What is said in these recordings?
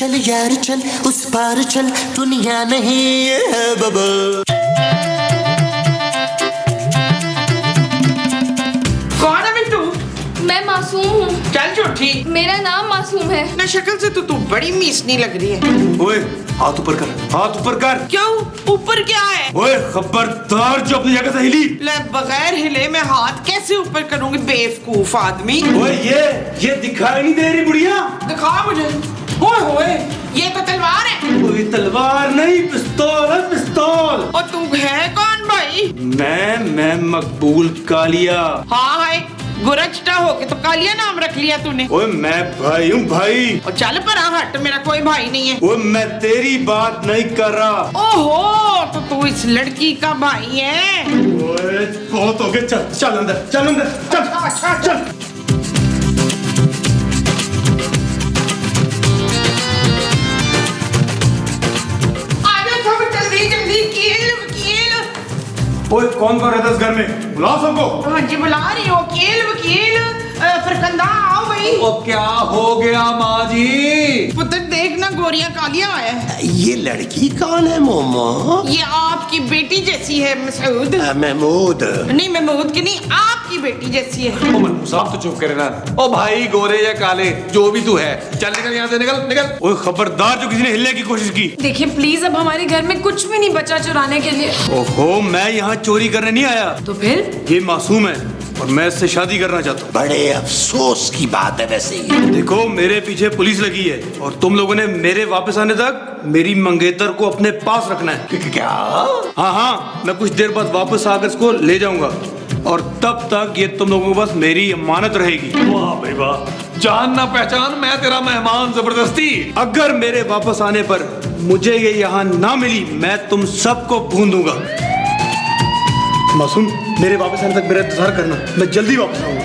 चल यार चल उस पार चल दुनिया नहीं है बबल। कौन है मिंटू? मैं मासूम हूँ। चल झूठी। मेरा नाम मासूम है। ना शक्ल से तो तू बड़ी मीसनी लग रही है। ओए हाथ ऊपर कर, हाथ ऊपर कर। क्यों? ऊपर क्या है? ओए खबरदार जो अपनी जगह से हिली। ले बगैर हिले मैं हाथ कैसे ऊपर करूंगी बेवकूफ आदमी। ओए ये दिखाई नहीं दे रही बुढ़िया। दिखा मुझे। ओए होए ये तो तलवार है। ओए तलवार नहीं पिस्तौल है पिस्तौल। और तू है कौन भाई? मैं मकबूल कालिया। हाँ है गुरजटा होके तो कालिया नाम रख लिया तूने। ओए मैं भाई हूँ भाई। और चल पर हट, मेरा कोई भाई नहीं है। ओए मैं तेरी बात नहीं कर रहा। ओहो तो तू इस लड़की का भाई है। ओए बहुत हो गया, चल चल अंदर चल अंदर चल चल। ओए कौन रहता है इस घर में? बुलाओ सबको। हाँ जी बुला रही हो। वकील फरकंदा आओ भाई। ओ क्या हो गया माँ जी? पुत्र देखना गोरिया कालिया आया है। ये लड़की कौन है मोमो? ये आपकी बेटी जैसी है मसूद। महमूद। नहीं महमूद की नहीं, आपकी बेटी जैसी है। ओ मन्नू साहब तो चुप करे ना। ओ भाई गोरे या काले जो भी तू है, चल निकल यहाँ से, निकल निकल। ओए खबरदार जो किसी ने हिलने की कोशिश की। देखिए प्लीज, अब हमारे घर में कुछ भी नहीं बचा चुराने के लिए। ओहो मैं यहाँ चोरी करने नहीं आया। तो फिर? ये मासूम है और मैं इससे शादी करना चाहता हूँ। बड़े अफसोस की बात है वैसे ही। देखो मेरे पीछे पुलिस लगी है और तुम लोगों ने मेरे वापस आने तक मेरी मंगेतर को अपने पास रखना है। क्या? हाँ मैं कुछ देर बाद वापस आकर इसको ले जाऊंगा और तब तक ये तुम लोगों के पास मेरी अमानत रहेगी। वाह भाई वाह, जान ना पहचान, मैं तेरा मेहमान जबरदस्ती। अगर मेरे वापस आने पर मुझे ये यहाँ ना मिली मैं तुम सबको भून दूंगा। मासूम मेरे वापस आने तक मेरा इंतजार करना, मैं जल्दी वापस आऊंगा।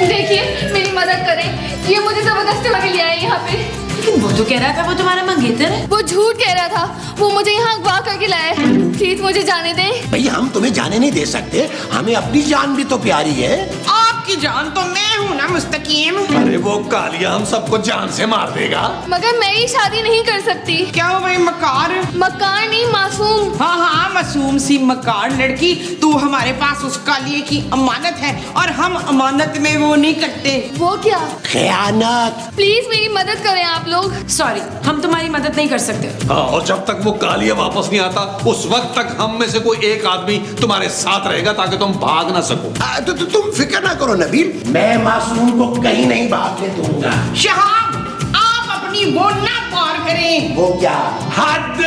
देखिए मेरी मदद करें, ये मुझे जबरदस्ती लगे ले आए यहाँ पे। लेकिन वो तो कह रहा था वो तुम्हारा मंगेतर है। वो झूठ कह रहा था, वो मुझे यहाँ अगवा करके लाया। प्लीज मुझे जाने दें। भाई हम तुम्हें जाने नहीं दे सकते, हमें अपनी जान भी तो प्यारी है। आपकी जान तो मैं हूँ ना मुस्तकीम। अरे वो कालिया हम सबको जान से मार देगा। मगर मैं ही शादी नहीं कर सकती। क्या हो भाई मकार? मकान नहीं मासूम। हाँ हाँ मासूम सी मकार लड़की, तू हमारे पास उस कालिए की अमानत है और हम अमानत में वो नहीं करते। वो क्या? खयानत। प्लीज मेरी मदद करें आप लोग। सॉरी, हम तुम्हारी मदद नहीं कर सकते। हाँ, और जब तक वो कालिया वापस नहीं आता उस वक्त तक हम में से कोई एक आदमी तुम्हारे साथ रहेगा ताकि तुम भाग ना सको। तो तुम फिक्र ना करो नबील, मैं मासूम को कहीं नहीं भागने दूंगा। शहाब आप अपनी वो ना पार करें। वो क्या? हद।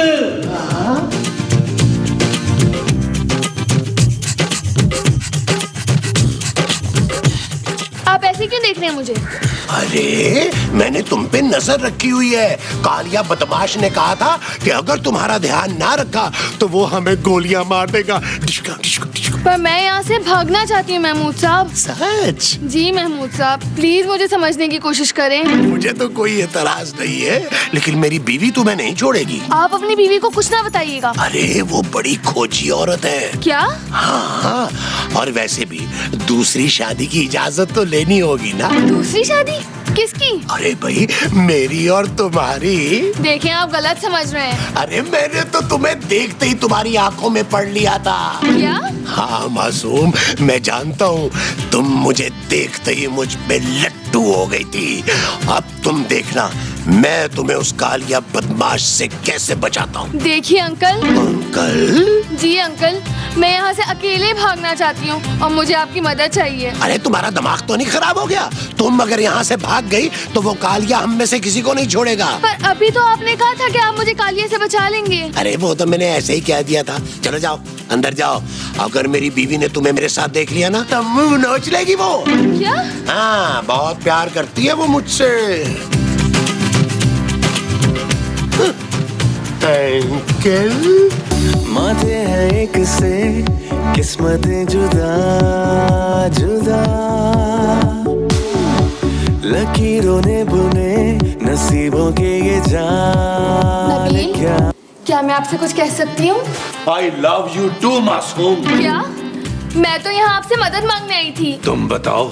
आप ऐसे क्यों देख रहे हैं मुझे? अरे मैंने तुम पे नजर रखी हुई है। कालिया बदमाश ने कहा था कि अगर तुम्हारा ध्यान ना रखा तो वो हमें गोलियां मार देगा। डिशका, डिशका, डिशका। पर मैं यहाँ से भागना चाहती हूँ महमूद साहब। सच? जी महमूद साहब, प्लीज मुझे समझने की कोशिश करें। मुझे तो कोई एतराज नहीं है, लेकिन मेरी बीवी तुम्हें नहीं छोड़ेगी। आप अपनी बीवी को कुछ ना बताइएगा। अरे वो बड़ी खोजी औरत है। क्या? हाँ, और वैसे भी दूसरी शादी की इजाजत तो लेनी होगी ना। दूसरी शादी? किसकी? अरे भाई मेरी और तुम्हारी। देखें आप गलत समझ रहे हैं। अरे मैंने तो तुम्हें देखते ही तुम्हारी आंखों में पढ़ लिया था। क्या? हाँ मासूम, मैं जानता हूँ तुम मुझे देखते ही मुझ पे लट्टू हो गई थी। अब तुम देखना मैं तुम्हें उस कालिया बदमाश से कैसे बचाता हूँ। देखिए अंकल। अंकल? जी अंकल, मैं यहाँ से अकेले भागना चाहती हूँ और मुझे आपकी मदद चाहिए। अरे तुम्हारा दिमाग तो नहीं खराब हो गया? तुम अगर यहाँ से भाग गई तो वो कालिया हम में से किसी को नहीं छोड़ेगा। पर अभी तो आपने कहा था कि आप मुझे कालिया से बचा लेंगे। अरे वो तो मैंने ऐसे ही कह दिया था। चलो जाओ अंदर जाओ। अगर मेरी बीवी ने तुम्हें मेरे साथ देख लिया ना तो मुंह नोच लेगी वो। क्या? हाँ बहुत प्यार करती है वो मुझसे। अंकल माथे हैं एक से किस्मतें जुदा जुदा, लकीरों ने बुने नसीबों के ये जाल। नबील, क्या मैं आपसे कुछ कह सकती हूँ? I love you too मासूम। क्या? मैं तो यहाँ आपसे मदद मांगने आई थी। तुम बताओ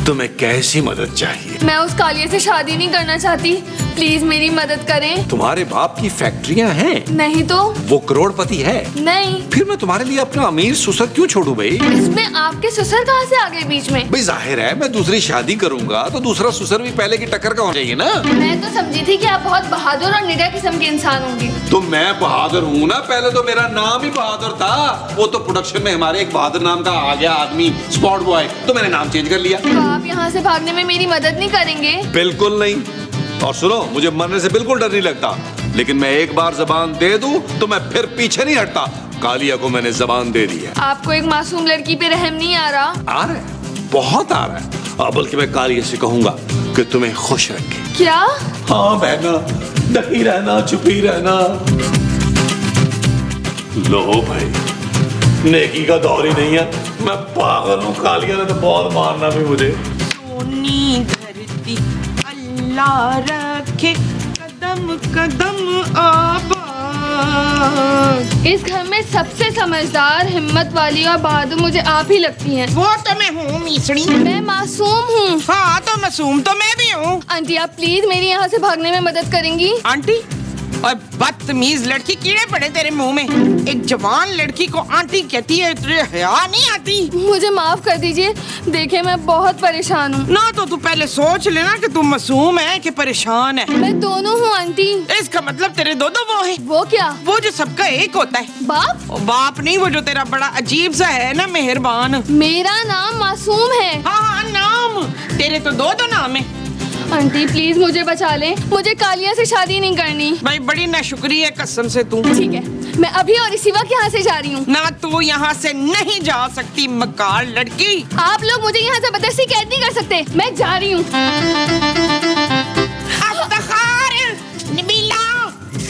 तुम्हें कैसी मदद चाहिए? मैं उस कालिया से शादी नहीं करना चाहती, प्लीज मेरी मदद करें। तुम्हारे बाप की फैक्ट्रियां हैं? नहीं तो? वो करोड़पति है? नहीं। फिर मैं तुम्हारे लिए अपना अमीर ससुर क्यों छोड़ू भाई? इसमें आपके ससुर कहाँ से आ गए बीच में? भाई जाहिर है मैं दूसरी शादी करूंगा तो दूसरा ससुर भी पहले की टक्कर का होना चाहिए ना। मैं तो समझी थी कि आप बहुत बहादुर और निडर किस्म के इंसान होंगे। तो मैं बहादुर हूँ ना, पहले तो मेरा नाम ही बहादुर था। वो तो प्रोडक्शन में हमारे एक बहादुर नाम का आ गया आदमी, स्पॉट बॉय, तो मैंने नाम चेंज कर लिया। तो आप यहाँ से भागने में मेरी मदद नहीं करेंगे? बिल्कुल नहीं। और सुनो, मुझे मरने से बिल्कुल डर नहीं लगता, लेकिन मैं एक बार जबान दे दूं तो मैं फिर पीछे नहीं हटता। कालिया को मैंने जबान दे दी है। आपको एक मासूम लड़की पे रहम नहीं आ रहा? आ रहा है, बहुत आ रहा है। बल्कि मैं कालिया से कहूंगा कि तुम्हें खुश रखे। क्या? हाँ बहना, डटी रहना, चुपी रहना। लो भाई, नेकी का दौर ही नहीं है। मैं पागल हूँ, कालिया ने तो बहुत मारना भी मुझे। सोनी धरती अल्लाह रखे कदम कदम आबाद। इस घर में सबसे समझदार, हिम्मत वाली और बहादुर मुझे आप ही लगती हैं। वो तो मैं हूँ मिसड़ी। मैं मासूम हूँ। हाँ तो मासूम तो मैं भी हूँ। आंटी आप प्लीज मेरी यहाँ से भागने में मदद करेंगी? आंटी? और बदतमीज लड़की, कीड़े पड़े तेरे मुंह में। एक जवान लड़की को आंटी कहती है, तुझे हया नहीं आती? मुझे माफ कर दीजिए, देखिए मैं बहुत परेशान हूँ। ना तो तू पहले सोच लेना कि तू मासूम है कि परेशान है। मैं दोनों हूँ आंटी। इसका मतलब तेरे दो वो है। वो क्या? वो जो सबका एक होता है। बाप? ओ, बाप नहीं, वो जो तेरा बड़ा अजीब सा है ना, मेहरबान। मेरा नाम मासूम है। हाँ नाम तेरे तो दो नाम है। आंटी प्लीज मुझे बचा लें, मुझे कालिया से शादी नहीं करनी। भाई बड़ी नाशुक्री है कसम से तू। ठीक है, मैं अभी और इसी वक्त यहाँ से जा रही हूँ। ना तू यहाँ से नहीं जा सकती मकार लड़की। आप लोग मुझे यहाँ जबरदस्ती कैद नहीं कर सकते, मैं जा रही हूँ। नबीला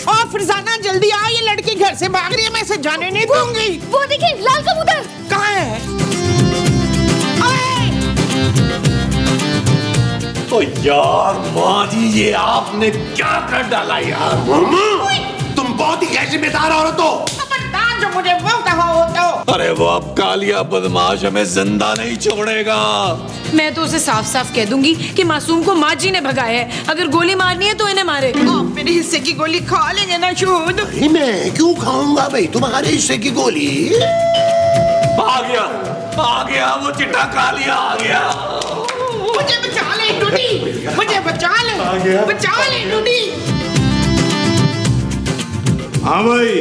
और फरजाना जल्दी आओ, ये लड़की घर से भाग रही है, मैं इसे जाने नहीं दूंगी। वो देखिए लाल कबूतर। कहाँ है? ओ यार माँ जी, ये आपने क्या कर डाला यार? तुम बहुत ही गैर जिम्मेदार औरत हो। खबरदार जो मुझे वो कहा हो तो। अरे वो अब कालिया बदमाश हमें जिंदा नहीं छोड़ेगा। मैं तो उसे साफ साफ कह दूंगी कि मासूम को माँ जी ने भगाया है। अगर गोली मारनी है तो इन्हें मारे। आप मेरे हिस्से की गोली खा लेंगे ना शूद? मैं क्यों खाऊंगा भाई तुम्हारे हिस्से की गोली? आ गया वो चिट्टा कालिया आ गया। मुझे बचा ले टूटी, मुझे बचा ले टूटी। हाँ भाई,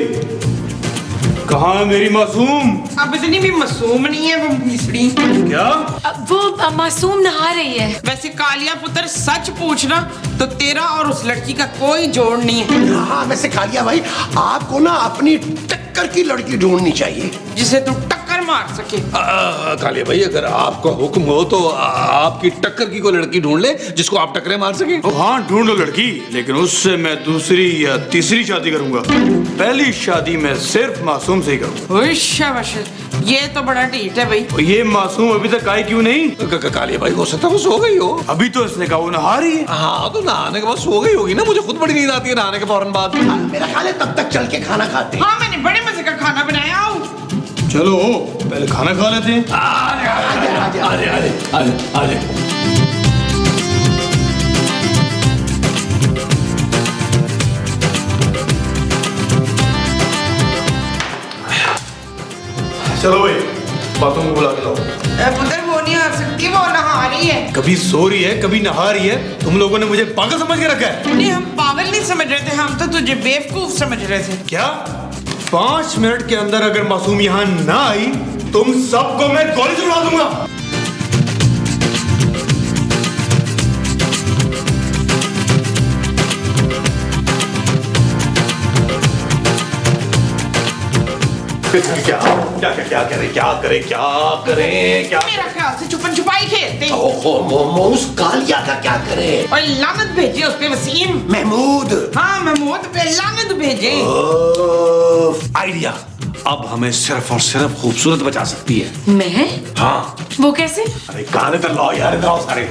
कहाँ है मेरी मासूम? अब इतनी भी मासूम नहीं है वो मिसड़ी। क्या? वो मासूम नहा रही है। वैसे कालिया पुत्र सच पूछना तो तेरा और उस लड़की का कोई जोड़ नहीं है। हाँ वैसे कालिया भाई, आपको ना अपनी टक्कर की लड़की ढूंढनी चाहिए जिसे तू टक्कर मार सके। कालिया भाई, अगर आपका हुक्म हो तो आपकी टक्कर की कोई लड़की ढूंढ ले जिसको आप टक्करे मार सके। हाँ ढूंढ लो लड़की, लेकिन उससे मैं दूसरी या तीसरी शादी करूंगा। पहली शादी मैं सिर्फ मासूम से ही करूंगा। शाबाश, ये तो बड़ा ढीठ है भाई। ये मासूम अभी तक आई क्यों नहीं? कालिया भाई, हो सकता है वो सो गई हो। अभी तो इसने कहा वो नहा रही है। हाँ तो नहाने के बाद सो गई होगी ना, मुझे खुद बड़ी नींद आती है नहाने के फौरन बाद। मेरा ख्याल है तब तक चल के खाना खाते हैं। हाँ मैंने बड़े मजे का खाना बनाया। आओ चलो पहले खाना खा लेते हैं। आजे। चलो भाई, बातों को बुला के लाओ। पुत्र वो नहीं आ सकती, वो नहा रही है। कभी सो रही है, कभी नहा रही है। तुम लोगों ने मुझे पागल समझ के रखा है। नहीं हम पागल नहीं समझ रहे थे, हम तो तुझे बेवकूफ समझ रहे थे। क्या 5 मिनट के अंदर अगर मासूम यहाँ ना आई, तुम सबको मैं गोली चलवा दूंगा। क्या करें? मेरा ख्याल से छुपन छुपाई खेलते। ओहो मोमो, उस कालिया का क्या करे? और लानत भेजे उस पे वसीम। महमूद। हाँ महमूद पे लानत भेजे। आइडिया, अब हमें सिर्फ और सिर्फ खूबसूरत बचा सकती है। मैं? हाँ। वो कैसे? अरे गाने तो लाओ यार, इधर आओ सारे।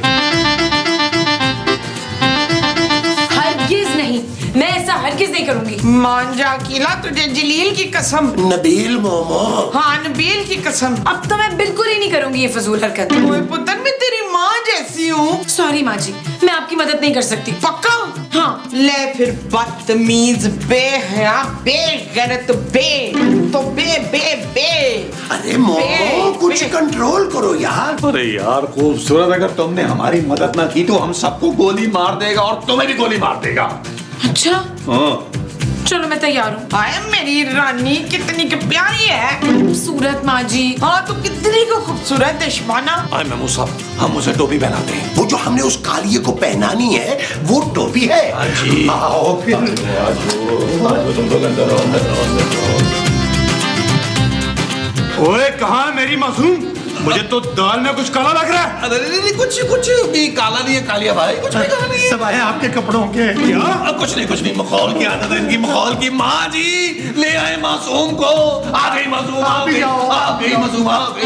हरगिज नहीं, मैं ऐसा हरगिज नहीं करूंगी। मान जा अकीला, तुझे जलील की कसम। नबील मोमो। हाँ नबील की कसम। अब तो मैं बिल्कुल ही नहीं करूंगी ये फजूल हरकत। ओए पुत्र, मैं तेरी माँ जैसी हूँ। सॉरी माँ जी, मैं आपकी मदद नहीं कर सकती। पक्का? हाँ। ले फिर बदतमीज, बेहया, बेगैरत, तो बे बे बे। अरे मोमो कुछ कंट्रोल करो यार। अरे यार खूबसूरत, अगर तुमने हमारी मदद ना की तो हम सबको गोली मार देगा और तुम्हें भी गोली मार देगा। अच्छा, हाँ। चलो मैं तैयार हूँ। आए मेरी रानी, कितनी की प्यारी है। खूबसूरत माँ जी। हाँ तो कितनी को खूबसूरत है शबाना। आए मेमू साहब, हम उसे टोपी पहनाते हैं। वो जो हमने उस कालिए को पहनानी है वो टोपी है। हाँ जी। आओ फिर। तुम लोग अंदर आओ। ओए कहाँ है मेरी मासूम? मुझे तो दाल में कुछ काला लग रहा है। अरे नहीं, कुछ भी काला नहीं है कालिया भाई, कुछ भी काला नहीं है। सब आए आपके कपड़ों के। क्या? कुछ नहीं, मखौल की आदत है इनकी, मखौल की। माँ जी ले आए मासूम को। आ गई मासूम, आ गई मासूम, आ गई।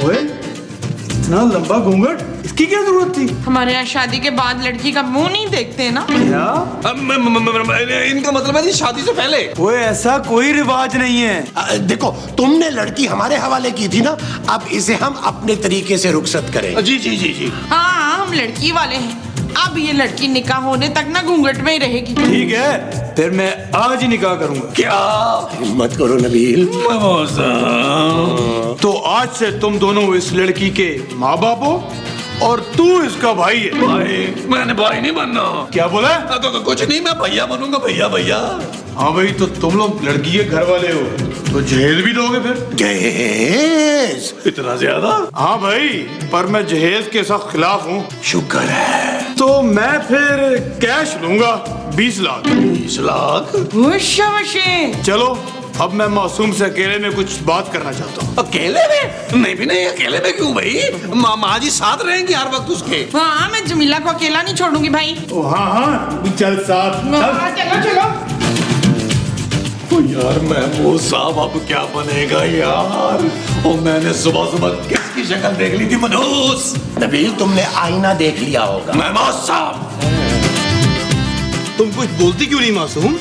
ओए इतना लंबा घूंघट, इसकी क्या जरूरत थी? हमारे यहाँ शादी के बाद लड़की का मुंह नहीं देखते ना। क्या? इनका मतलब है जी शादी से पहले। ओए ऐसा कोई रिवाज नहीं है। देखो तुमने लड़की हमारे हवाले की थी ना, अब इसे हम अपने तरीके से रुखसत करें। जी जी जी जी। हाँ हम लड़की वाले हैं। अब ये लड़की निकाह होने तक ना घूंघट में ही रहेगी। ठीक है, फिर मैं आज ही निकाह करूंगा। क्या? हिम्मत करो नबील। तो आज से तुम दोनों इस लड़की के माँ बाप हो और तू इसका भाई है। भाई? मैंने भाई नहीं बनना। क्या बोला? तो कुछ नहीं, मैं भैया बनूंगा, भैया। हाँ भाई, तो तुम लोग लड़की के घर वाले हो तो जहेज भी दोगे फिर? जहेज? इतना ज्यादा? हाँ भाई, पर मैं जहेज के सख्त खिलाफ हूँ। शुक्र है। तो मैं फिर कैश लूंगा 20 लाख। 20 लाख? शाबाशी। चलो अब मैं मासूम से अकेले में कुछ बात करना चाहता हूँ। अकेले में? नहीं, अकेले में क्यों भाई? माँ जी साथ रहेंगी हर वक्त उसके। हाँ मैं जमीला को अकेला नहीं छोड़ूंगी भाई। ओ हाँ, चल साथ हाँ, चलो। यार महमूद साहब अब क्या बनेगा यार? और मैंने सुबह किसकी शक्ल देख ली थी? मनोज। नबील तुमने आईना देख लिया होगा। महमूद साहब तुम कुछ बोलती क्यों नहीं मासूम?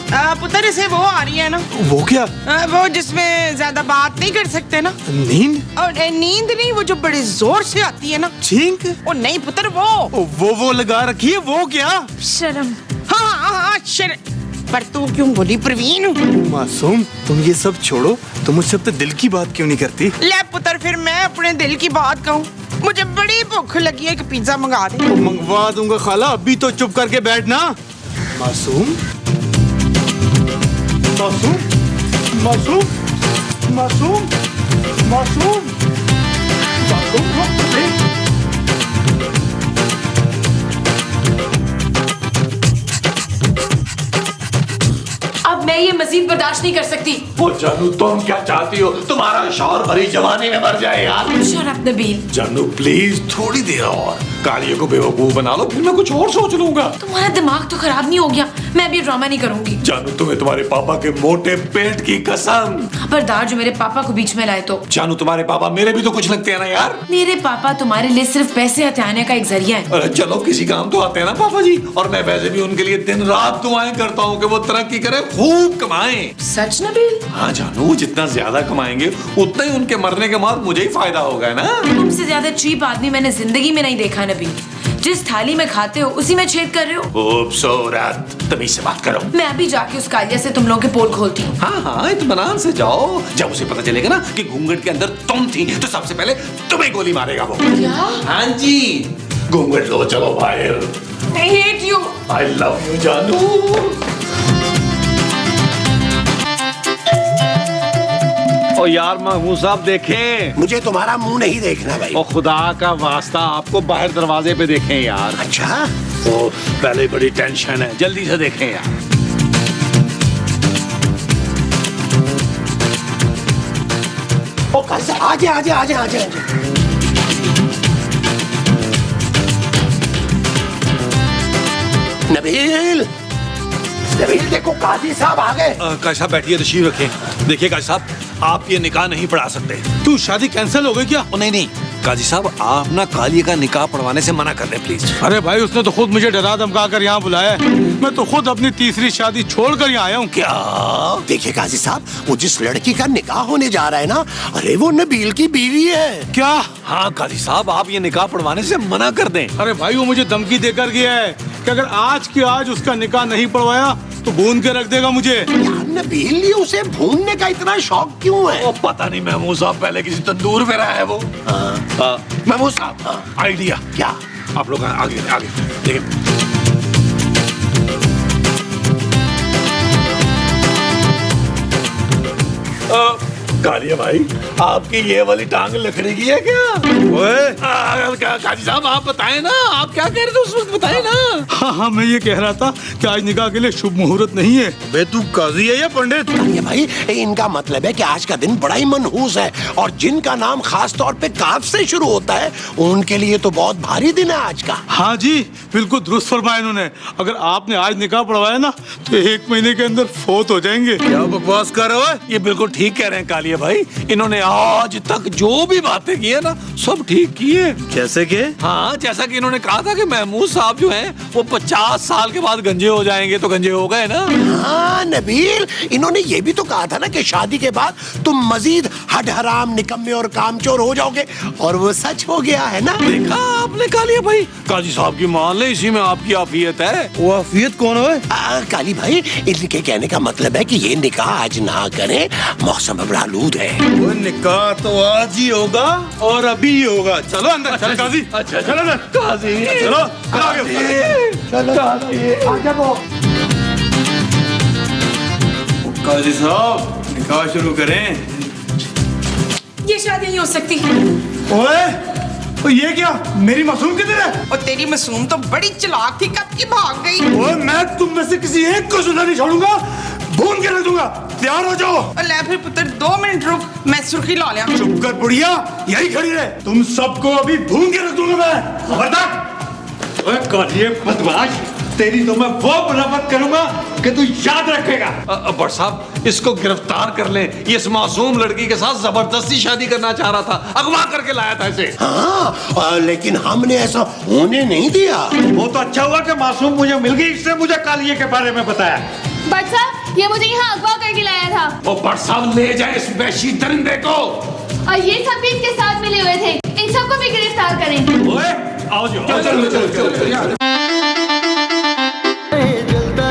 पुत्र इसे वो आ रही है ना, वो क्या? वो जिसमें ज्यादा बात नहीं कर सकते ना। नींद? और नींद नहीं, वो जो बड़े जोर से आती है ना। छींक? ओ नहीं पुत्र, वो लगा रखी है। वो क्या? शर्म। हाँ पर तू क्यों बोली प्रवीण? मासूम तुम ये सब छोड़ो, तुम मुझसे अपने दिल की बात क्यों नहीं करती? ले पुत्र, फिर मैं अपने दिल की बात कहूँ। मुझे बड़ी भूख लगी है, एक पिज्जा मंगा दे। तो मंगवा दूंगा खाला, अभी तो चुप करके बैठना। मासूम मासूम मासूम मासूम मासूम मासूम। अब मैं ये मजीद बर्दाश्त नहीं कर सकती। वो जानू तुम क्या चाहती हो? तुम्हारा शौहर भरी जवानी में मर जाए यार। Shut up Nabeel. जानू प्लीज थोड़ी देर और कालिया को बेवकूफ बना लो, फिर मैं कुछ और सोच लूंगा। तुम्हारा दिमाग तो खराब नहीं हो गया? मैं अभी ड्रामा नहीं करूंगी। जानू तुम्हें तुम्हारे पापा के मोटे पेट की कसम। खबरदार जो मेरे पापा को बीच में लाए तो। जानू तुम्हारे पापा मेरे भी तो कुछ लगते हैं ना यार। मेरे पापा तुम्हारे लिए सिर्फ पैसे हथियाने का एक जरिया है। अरे चलो किसी काम तो आते हैं ना पापा जी, और मैं वैसे भी उनके लिए दिन रात दुआएं करता हूँ कि वो तरक्की करे, खूब कमाएं। सच नबील? हाँ जानू, जितना ज्यादा कमाएंगे उतना ही उनके मरने के बाद मुझे ही फायदा होगा ना। तुमसे ज्यादा चीप आदमी मैंने जिंदगी में नहीं देखा नबील। जिस थाली में खाते हो उसी में छेद कर रहे हो। खूबसूरत, तमीज से बात करो। मैं अभी जाके उस कालिया से तुम लोगों के पोल खोलती हूँ। हाँ इत्मीनान से जाओ। जब उसे पता चलेगा ना कि घूंघट के अंदर तुम थी तो सबसे पहले तुम्हें गोली मारेगा वो। क्या? हाँ जी, घूंघट लो, चलो बाहर। I hate you। I love you जानू। ओ यार महमूद साहब देखें। मुझे तुम्हारा मुंह नहीं देखना भाई। ओ खुदा का वास्ता, आपको बाहर दरवाजे पे देखें यार। अच्छा तो पहले बड़ी टेंशन है, जल्दी से देखें यार। ओ कैसे? आजा। नबील देखो काजी साहब आ गए। काजी साहब बैठिए, तशरीफ रखें। देखिए काजी साहब, आप ये निकाह नहीं पढ़ा सकते। तू शादी कैंसिल हो गई क्या? नहीं, काजी साहब आप ना कालिया का निकाह पढ़वाने से मना कर दें प्लीज। अरे भाई उसने तो खुद मुझे डरा धमका कर यहाँ बुलाया है। मैं तो खुद अपनी तीसरी शादी छोड़कर यहाँ आया हूँ। क्या? देखिए काजी साहब, वो जिस लड़की का निकाह होने जा रहा है ना, अरे वो नबील की बीवी है। क्या? हाँ काजी साहब आप ये निकाह पढ़वाने से मना कर दें। अरे भाई वो मुझे धमकी देकर गया है कि अगर आज के आज उसका निकाह नहीं पढ़वाया तो भून के रख देगा मुझे। यार नबील ने उसे भूनने का इतना शौक क्यों है? वो पता नहीं महमूद साहब पहले किसी तंदूर में रहा है वो। महमूद साहब आइडिया क्या? आप लोग आगे आगे देखिए। कालिया भाई आपकी ये वाली टांग लकड़ी की है क्या? काजी साहब आप बताएं ना, आप क्या कह रहे थे उस वक्त, बताएं ना। हाँ मैं ये कह रहा था कि आज निकाह के लिए शुभ मुहूर्त नहीं है। बे तू काजी है या पंडित? ये भाई इनका मतलब है कि आज का दिन बड़ा ही मनहूस है और जिनका नाम खास तौर पे काफ से शुरू होता है उनके लिए तो बहुत भारी दिन है आज का। हाँ जी बिल्कुल दुरुस्त फरमाया इन्होंने। अगर आपने आज निकाह पढ़वाया ना तो 1 महीने के अंदर फोत हो जाएंगे। क्या बकवास कर रहे हो? ये बिल्कुल ठीक कह रहे हैं कालिया भाई। इन्होंने आज तक जो भी बातें की है ना सब ठीक की है। कैसे के? हाँ जैसा कि इन्होंने कहा था कि महमूद साहब जो हैं वो 50 साल के बाद गंजे हो जाएंगे, तो गंजे हो गए ना। हाँ नबील, इन्होंने ये भी तो कहा था ना कि शादी के बाद तुम मजीद हड हराम निकम्मे और कामचोर हो जाओगे, और वो सच हो गया है ना। देखा आपने कालिया भाई, काजी साहब की मान ले, इसी में आपकी आफियत है। वो आफियत कौन है? काली भाई इनके कहने का मतलब है कि ये निकाह आज ना करें, मौसम बड़ा आलूद है। वो निकाह तो आज ही होगा और अभी ही होगा। चलो अंदर। चल काजी। अच्छा चलो अंदर। काजी चलो काजी साहब निकाह शुरू करें। ये शादी नहीं हो सकती। ओए तो ये क्या, मेरी मासूम किधर है? और तेरी मासूम तो बड़ी चालाक थी, कब की भाग गई। ओए मैं तुम में से किसी एक को सुना नहीं छोड़ूंगा, भून के रख दूंगा। तैयार हो जाओ। और ले फिर पुत्र 2 मिनट रुक, मैं सुर्खी ला लिया। चुप कर बुढ़िया, यही खड़ी रहे। तुम सबको अभी भून के रख दूंगा मैं। खबरदार। ओए कालिए बदमाश, तेरी तो मैं वो बुलावट करूंगा कि तू याद रखेगा। बट साहब इसको गिरफ्तार कर ले, ये इस मासूम लड़की के साथ जबरदस्ती शादी करना चाह रहा था, अगवा करके लाया था इसे। हाँ लेकिन हमने ऐसा होने नहीं दिया। वो तो अच्छा हुआ कि मासूम मुझे मिल गई, इसने मुझे कालिए के बारे में बताया। बट साहब ये मुझे यहाँ अगवा करके लाया था। वो बट साहब ले जाए इस वहशी दरिंदे को। और ये सब भी इसके साथ मिले हुए थे, इन सबको भी गिरफ्तार करें। ओए आओ जो। चलो चलो चलो। जलता